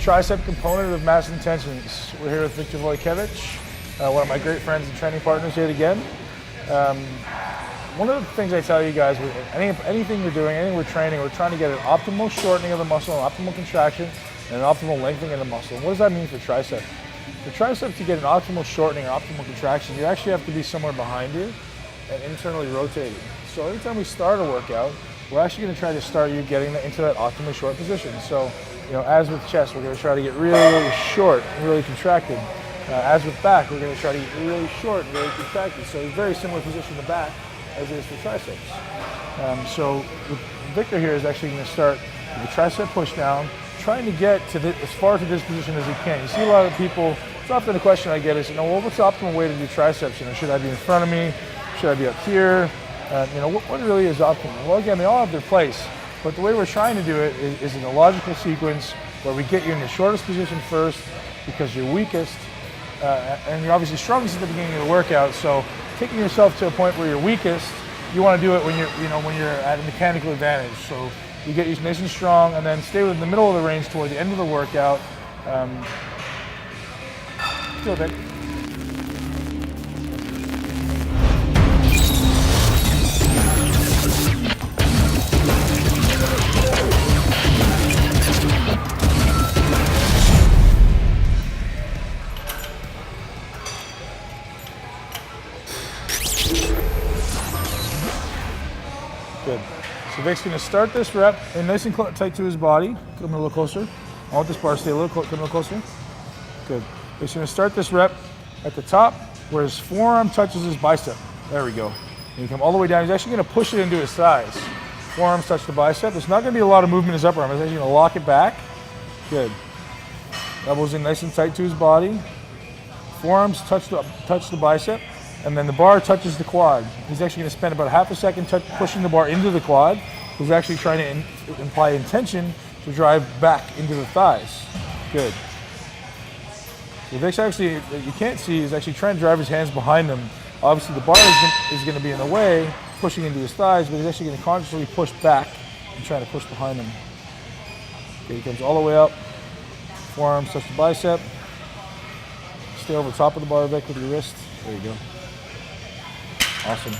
tricep component of mass intentions. We're here with Victor Wojtkiewicz, one of my great friends and training partners yet again. One of the things I tell you guys, with anything you're doing, anything we're training, we're trying to get an optimal shortening of the muscle, an optimal contraction, and an optimal lengthening of the muscle. And what does that mean for tricep? For tricep to get an optimal shortening or optimal contraction, you actually have to be somewhere behind you and internally rotating. So anytime we start a workout, we're actually going to try to start you getting into that optimally short position. So, as with chest, we're going to try to get really, really short and really contracted. As with back, we're going to try to get really short and really contracted. So it's a very similar position to back as it is for triceps. So with Victor here is actually going to start with the tricep push down, trying to get to as far to this position as he can. You see a lot of people, it's often a question I get is, well, what's the optimal way to do triceps? Should I be in front of me? Should I be up here? What really is optimal? Well, again, they all have their place, but the way we're trying to do it is in a logical sequence where we get you in the shortest position first because you're weakest, and you're obviously strongest at the beginning of the workout. So taking yourself to a point where you're weakest, you want to do it when you're at a mechanical advantage. So you get you nice and strong, and then stay within the middle of the range toward the end of the workout. Feel that. Good. So Vic's going to start this rep and nice and tight to his body. Come a little closer. I want this bar to stay come a little closer. Good. Vic's going to start this rep at the top where his forearm touches his bicep. There we go. And you come all the way down. He's actually going to push it into his thighs. Forearms touch the bicep. There's not going to be a lot of movement in his upper arm. He's actually going to lock it back. Good. Elbows in nice and tight to his body. Forearms touch the bicep. And then the bar touches the quad. He's actually going to spend about half a second pushing the bar into the quad. He's actually trying to imply intention to drive back into the thighs. Good. So Vic's actually, you can't see, is actually trying to drive his hands behind him. Obviously the bar is going to be in the way, pushing into his thighs, but he's actually going to consciously push back and try to push behind him. Okay, he comes all the way up. Forearms touch the bicep. Stay over the top of the bar, Vic, with your wrist. There you go. Awesome.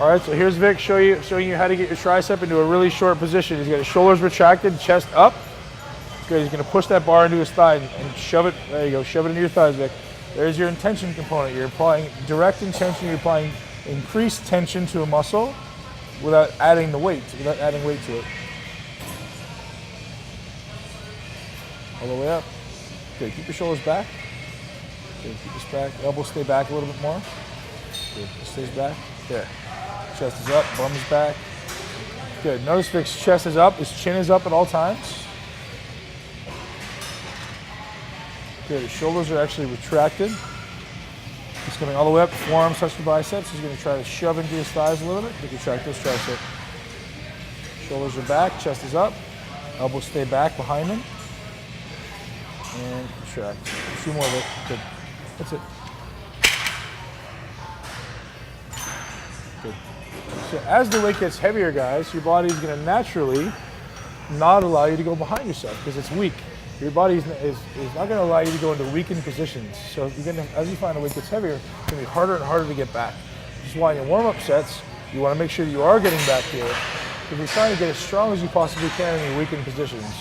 All right, so here's Vic showing you how to get your tricep into a really short position. He's got his shoulders retracted, chest up. Good, he's gonna push that bar into his thigh and shove it, there you go, shove it into your thighs, Vic. There's your intention component. You're applying direct intention, you're applying increased tension to a muscle without adding weight to it. All the way up. Good, keep your shoulders back. Good, keep this back. Elbows stay back a little bit more. Good, it stays back. There. Chest is up, bum is back. Good, notice Vic's chest is up, his chin is up at all times. Good, his shoulders are actually retracted. He's coming all the way up, forearms touch the biceps. He's going to try to shove into his thighs a little bit to contract this tricep. Shoulders are back, chest is up. Elbows stay back behind him. And contract. A few more of it. Good. That's it. Good. So as the weight gets heavier, guys, your body is going to naturally not allow you to go behind yourself because it's weak. Your body is not going to allow you to go into weakened positions. So as you find the weight gets heavier, it's going to be harder and harder to get back. This is why in your warm-up sets, you want to make sure that you are getting back here because you're trying to get as strong as you possibly can in your weakened positions.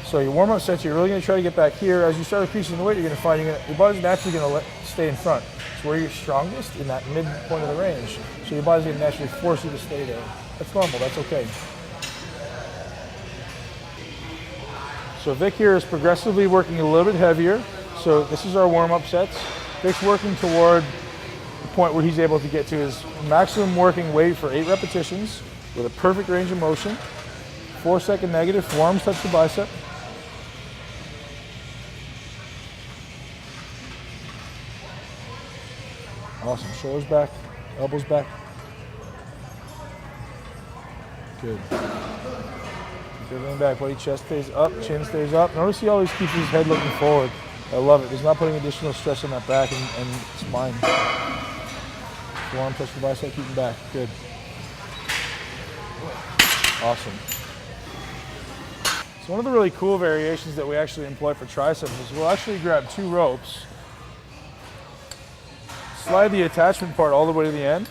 So your warm-up sets, you're really going to try to get back here. As you start increasing the weight, you're going to find your body's naturally going to stay in front. It's where you're strongest, in that midpoint of the range. So your body's going to naturally force you to stay there. That's normal, that's okay. So Vic here is progressively working a little bit heavier. So this is our warm-up sets. Vic's working toward the point where he's able to get to his maximum working weight for 8 repetitions with a perfect range of motion. 4-second negative, forearms touch the bicep. Awesome, shoulders back, elbows back. Good. Keep everything back, buddy. Chest stays up, chin stays up. Notice he always keeps his head looking forward. I love it. He's not putting additional stress on that back and spine. Forearm touch the bicep, keep him back. Good. So So one of the really cool variations that we actually employ for triceps is we'll actually grab 2 ropes, slide the attachment part all the way to the end,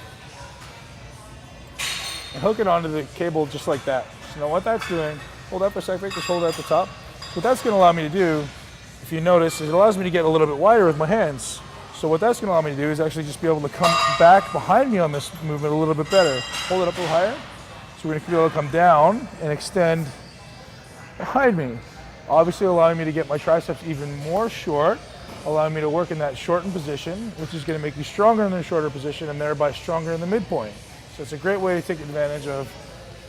and hook it onto the cable just like that. So now what that's doing, hold that for a second, just hold it at the top. What that's going to allow me to do, if you notice, is it allows me to get a little bit wider with my hands. So what that's going to allow me to do is actually just be able to come back behind me on this movement a little bit better. Hold it up a little higher. So we're going to be able to come down and extend behind me. Obviously allowing me to get my triceps even more short, allowing me to work in that shortened position, which is going to make you stronger in the shorter position and thereby stronger in the midpoint. So it's a great way to take advantage of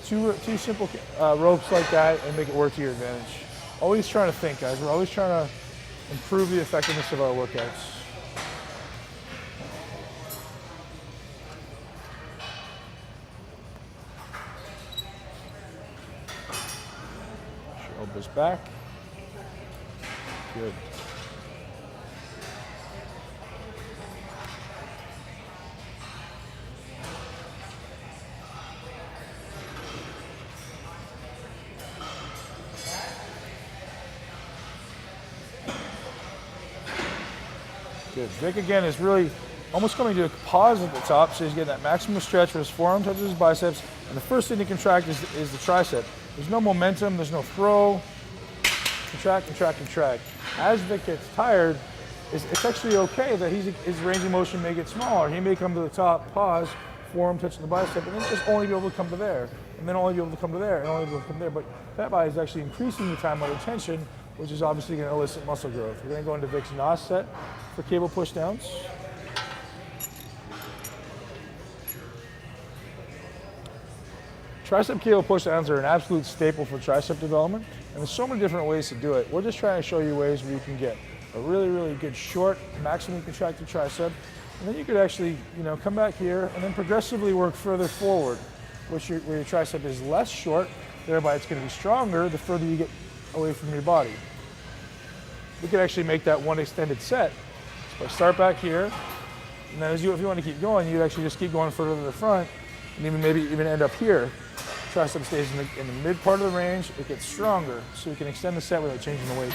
two simple ropes like that and make it work to your advantage. Always trying to think, guys. We're always trying to improve the effectiveness of our workouts. Elbows back. Good. Good. Vic again is really almost coming to a pause at the top, so he's getting that maximum stretch where his forearm touches his biceps, and the first thing to contract is the tricep. There's no momentum, there's no throw. Contract, contract, contract. As Vic gets tired, it's actually okay that his range of motion may get smaller. He may come to the top, pause, forearm touching the bicep, and then just only be able to come to there, and then only be able to come to there, and only be able to come there. But that by is actually increasing the time under tension, which is obviously going to elicit muscle growth. We're going to go into Vic's NOS set for cable push downs. Tricep cable push downs are an absolute staple for tricep development, and there's so many different ways to do it. We're just trying to show you ways where you can get a really, really good short, maximally contracted tricep, and then you could actually, come back here and then progressively work further forward, where your tricep is less short, thereby it's going to be stronger the further you get away from your body. We could actually make that one extended set. So I start back here, and then if you want to keep going, you'd actually just keep going further to the front, and maybe even end up here. Tricep stays in the mid part of the range, it gets stronger, so you can extend the set without changing the weight.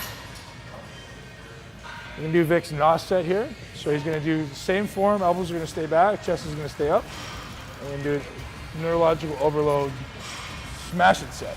We're going to do Vic's NOS set here. So he's going to do the same form, elbows are going to stay back, chest is going to stay up. And we're going to do a neurological overload smash it set.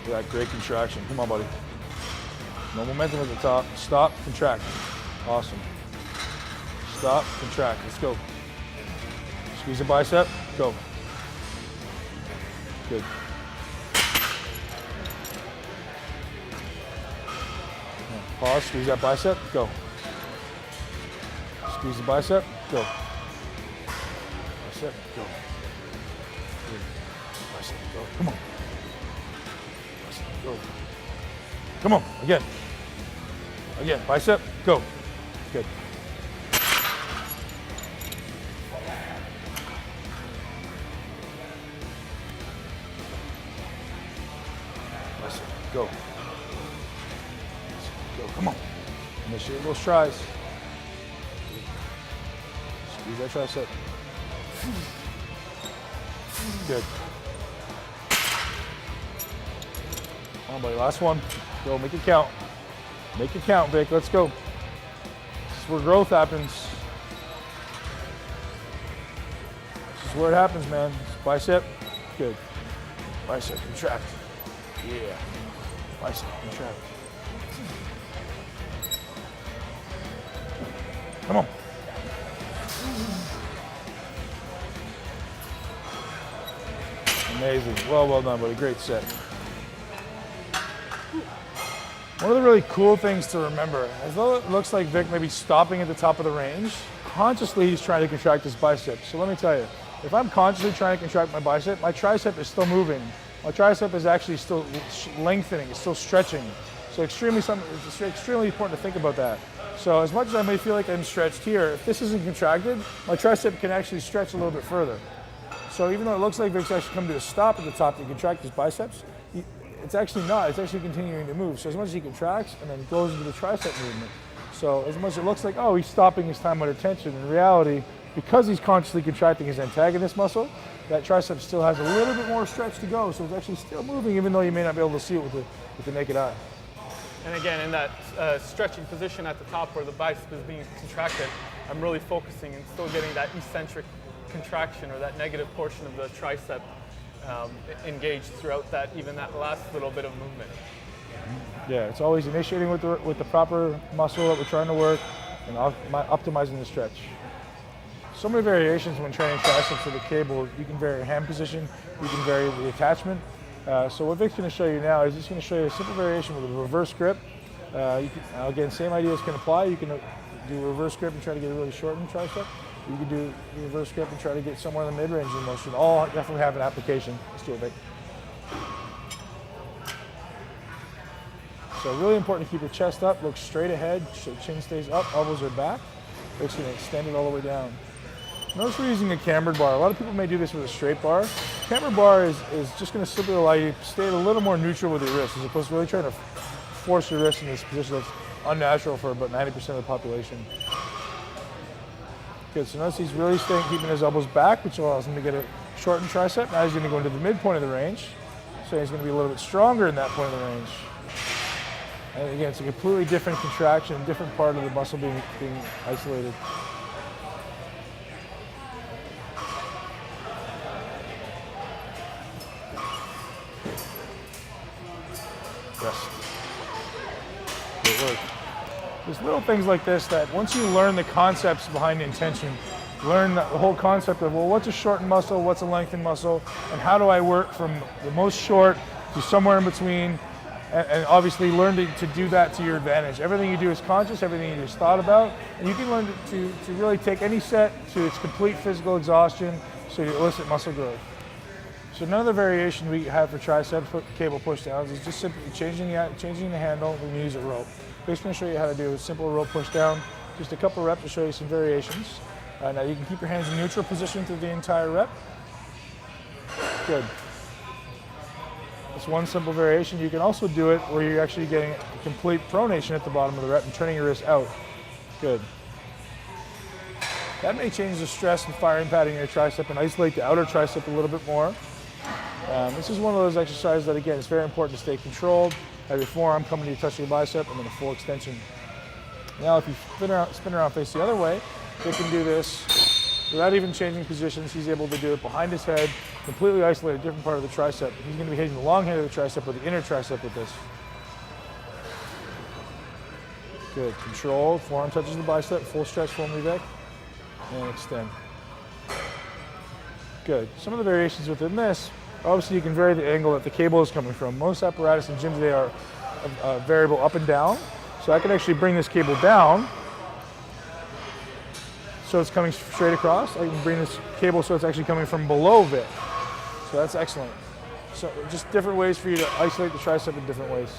That great contraction. Come on, buddy. No momentum at the top. Stop, contract. Awesome. Stop, contract. Let's go. Squeeze the bicep. Go. Good. Pause. Squeeze that bicep. Go. Squeeze the bicep. Go. Bicep. Go. Good. Bicep. Go. Come on. Go. Come on, again. Again, bicep, go. Good. Bicep, go. Go, come on. Initiate little strides. Squeeze that tricep. Good. Come on, buddy, last one. Go, make it count. Make it count, Vic, let's go. This is where growth happens. This is where it happens, man. Bicep, good. Bicep, contract. Yeah. Bicep, contract. Come on. Amazing, well done, buddy, great set. One of the really cool things to remember, as though it looks like Vic may be stopping at the top of the range, consciously he's trying to contract his bicep. So let me tell you, if I'm consciously trying to contract my bicep, my tricep is still moving. My tricep is actually still lengthening, it's still stretching. So it's extremely important to think about that. So as much as I may feel like I'm stretched here, if this isn't contracted, my tricep can actually stretch a little bit further. So even though it looks like Vic's actually come to a stop at the top to contract his biceps, it's actually not. It's actually continuing to move. So as much as he contracts and then goes into the tricep movement. So as much as it looks like, oh, he's stopping his time under tension, in reality, because he's consciously contracting his antagonist muscle, that tricep still has a little bit more stretch to go. So it's actually still moving, even though you may not be able to see it with the naked eye. And again, in that stretching position at the top where the bicep is being contracted, I'm really focusing and still getting that eccentric contraction or that negative portion of the tricep engaged throughout that, even that last little bit of movement. Yeah, it's always initiating with the proper muscle that we're trying to work and optimizing the stretch. So many variations when training triceps with a cable. You can vary hand position, you can vary the attachment. So what Vic's going to show you now is he's going to show you a simple variation with a reverse grip. Again, same ideas can apply. You can do a reverse grip and try to get a really shortened tricep. You can do a reverse grip and try to get somewhere in the mid-range of the motion. All definitely have an application. Let's do it, Vic. So really important to keep your chest up, look straight ahead, so chin stays up, elbows are back. Vic's going to extend it all the way down. Notice we're using a cambered bar. A lot of people may do this with a straight bar. Cambered bar is just going to simply allow you to stay a little more neutral with your wrist, as opposed to really trying to force your wrist in this position that's unnatural for about 90% of the population. Good, so notice he's really keeping his elbows back, which allows him to get a shortened tricep. Now he's going to go into the midpoint of the range, so he's going to be a little bit stronger in that point of the range. And again, it's a completely different contraction, different part of the muscle being isolated. Rest. Great work. There's little things like this that once you learn the concepts behind intention, learn the whole concept of, well, what's a shortened muscle, what's a lengthened muscle, and how do I work from the most short to somewhere in between, and obviously learn to do that to your advantage. Everything you do is conscious, everything you do is thought about, and you can learn to really take any set to its complete physical exhaustion so you elicit muscle growth. So none of the variation we have for triceps cable push downs is just simply changing the handle when you use a rope. Vic's going to show you how to do a simple rope push down, just a couple reps to show you some variations. Now you can keep your hands in neutral position through the entire rep. Good. That's one simple variation. You can also do it where you're actually getting a complete pronation at the bottom of the rep and turning your wrist out. Good. That may change the stress and firing pattern in your tricep and isolate the outer tricep a little bit more. This is one of those exercises that, again, it's very important to stay controlled. Have your forearm coming to you, touch your bicep, and then a full extension. Now, if you spin around, face the other way, you can do this without even changing positions. He's able to do it behind his head, completely isolate a different part of the tricep. He's going to be hitting the long head of the tricep or the inner tricep with this. Good. Control. Forearm touches the bicep. Full stretch for me, Vic. And extend. Good. Some of the variations within this, obviously you can vary the angle that the cable is coming from. Most apparatus in gyms today are variable up and down. So I can actually bring this cable down so it's coming straight across. I can bring this cable so it's actually coming from below Vic. So that's excellent. So just different ways for you to isolate the tricep in different ways.